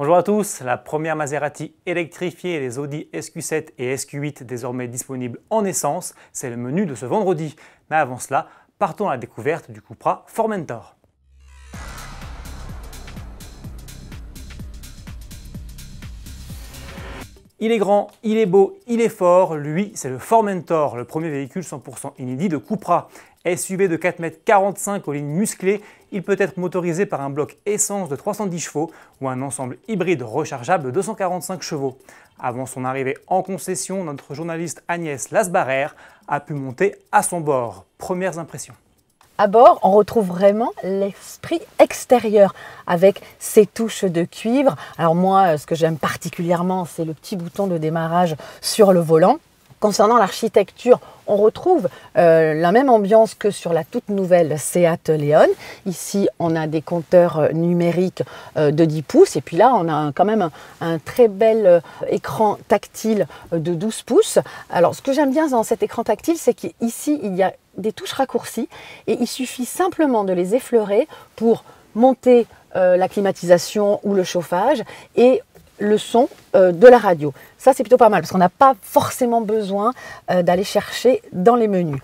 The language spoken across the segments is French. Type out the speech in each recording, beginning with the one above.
Bonjour à tous, la première Maserati électrifiée, les Audi SQ7 et SQ8 désormais disponibles en essence, c'est le menu de ce vendredi. Mais avant cela, partons à la découverte du Cupra Formentor. Il est grand, il est beau, il est fort, lui c'est le Formentor, le premier véhicule 100% inédit de Cupra. SUV de 4,45 m aux lignes musclées, il peut être motorisé par un bloc essence de 310 chevaux ou un ensemble hybride rechargeable de 245 chevaux. Avant son arrivée en concession, notre journaliste Agnès Lasbarrer a pu monter à son bord. Premières impressions. À bord, on retrouve vraiment l'esprit extérieur avec ses touches de cuivre. Alors moi, ce que j'aime particulièrement, c'est le petit bouton de démarrage sur le volant. Concernant l'architecture, on retrouve la même ambiance que sur la toute nouvelle Seat Leon. Ici, on a des compteurs numériques de 10 pouces. Et puis là, on a quand même un très bel écran tactile de 12 pouces. Alors, ce que j'aime bien dans cet écran tactile, c'est qu'ici, il y a des touches raccourcies. Et il suffit simplement de les effleurer pour monter la climatisation ou le chauffage et le son de la radio. Ça, c'est plutôt pas mal parce qu'on n'a pas forcément besoin d'aller chercher dans les menus.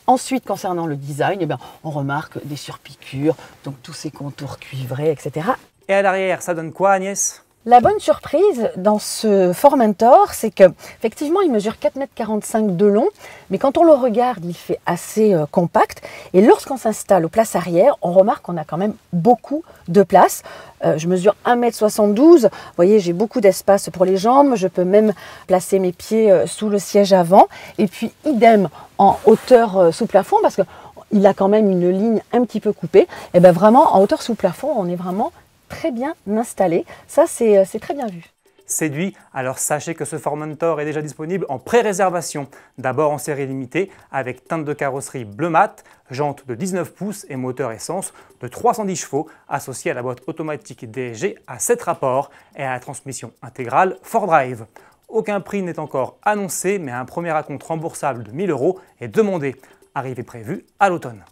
Ensuite, concernant le design, eh bien, on remarque des surpiqûres, donc tous ces contours cuivrés, etc. Et à l'arrière, ça donne quoi, Agnès ? La bonne surprise dans ce Formentor, c'est qu'effectivement, il mesure 4,45 m de long, mais quand on le regarde, il fait assez compact. Et lorsqu'on s'installe aux places arrière, on remarque qu'on a quand même beaucoup de place. Je mesure 1,72 m. Vous voyez, j'ai beaucoup d'espace pour les jambes. Je peux même placer mes pieds sous le siège avant. Et puis, idem en hauteur sous plafond, parce qu'il a quand même une ligne un petit peu coupée. Et bien vraiment, en hauteur sous plafond, on est vraiment très bien installé. Ça, c'est très bien vu. Séduit, alors sachez que ce Formentor est déjà disponible en pré-réservation. D'abord en série limitée avec teinte de carrosserie bleu mat, jantes de 19 pouces et moteur essence de 310 chevaux associé à la boîte automatique DSG à 7 rapports et à la transmission intégrale 4Drive. Aucun prix n'est encore annoncé, mais un premier acompte remboursable de 1 000 € est demandé. Arrivée prévue à l'automne.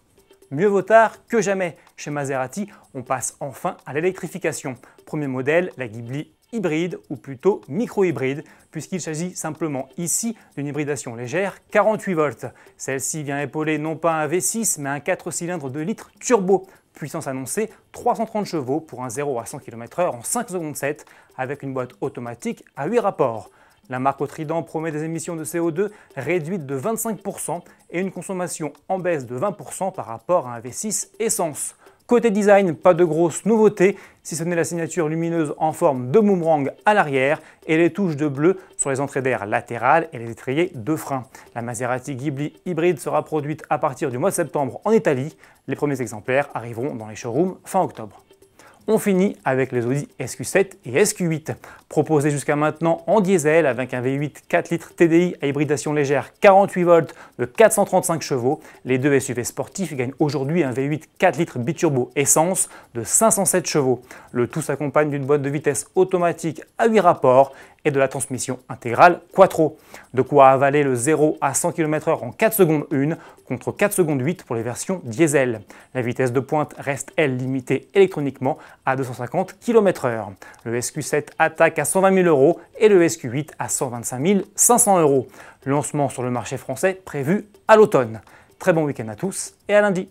Mieux vaut tard que jamais. Chez Maserati, on passe enfin à l'électrification. Premier modèle, la Ghibli hybride ou plutôt micro-hybride, puisqu'il s'agit simplement ici d'une hybridation légère 48 volts. Celle-ci vient épauler non pas un V6 mais un 4 cylindres 2 litres turbo. Puissance annoncée 330 chevaux pour un 0 à 100 km/h en 5 secondes 7 avec une boîte automatique à 8 rapports. La marque au trident promet des émissions de CO2 réduites de 25% et une consommation en baisse de 20% par rapport à un V6 essence. Côté design, pas de grosses nouveautés, si ce n'est la signature lumineuse en forme de boomerang à l'arrière et les touches de bleu sur les entrées d'air latérales et les étriers de frein. La Maserati Ghibli hybride sera produite à partir du mois de septembre en Italie. Les premiers exemplaires arriveront dans les showrooms fin octobre. On finit avec les Audi SQ7 et SQ8. Proposés jusqu'à maintenant en diesel avec un V8 4 litres TDI à hybridation légère 48 volts de 435 chevaux, les deux SUV sportifs gagnent aujourd'hui un V8 4 litres biturbo essence de 507 chevaux. Le tout s'accompagne d'une boîte de vitesse automatique à 8 rapports et de la transmission intégrale Quattro. De quoi avaler le 0 à 100 km/h en 4 secondes 1 contre 4 secondes 8 pour les versions diesel. La vitesse de pointe reste, elle, limitée électroniquement à 250 km/h. Le SQ7 attaque à 120 000 € et le SQ8 à 125 500 €. Lancement sur le marché français prévu à l'automne. Très bon week-end à tous et à lundi.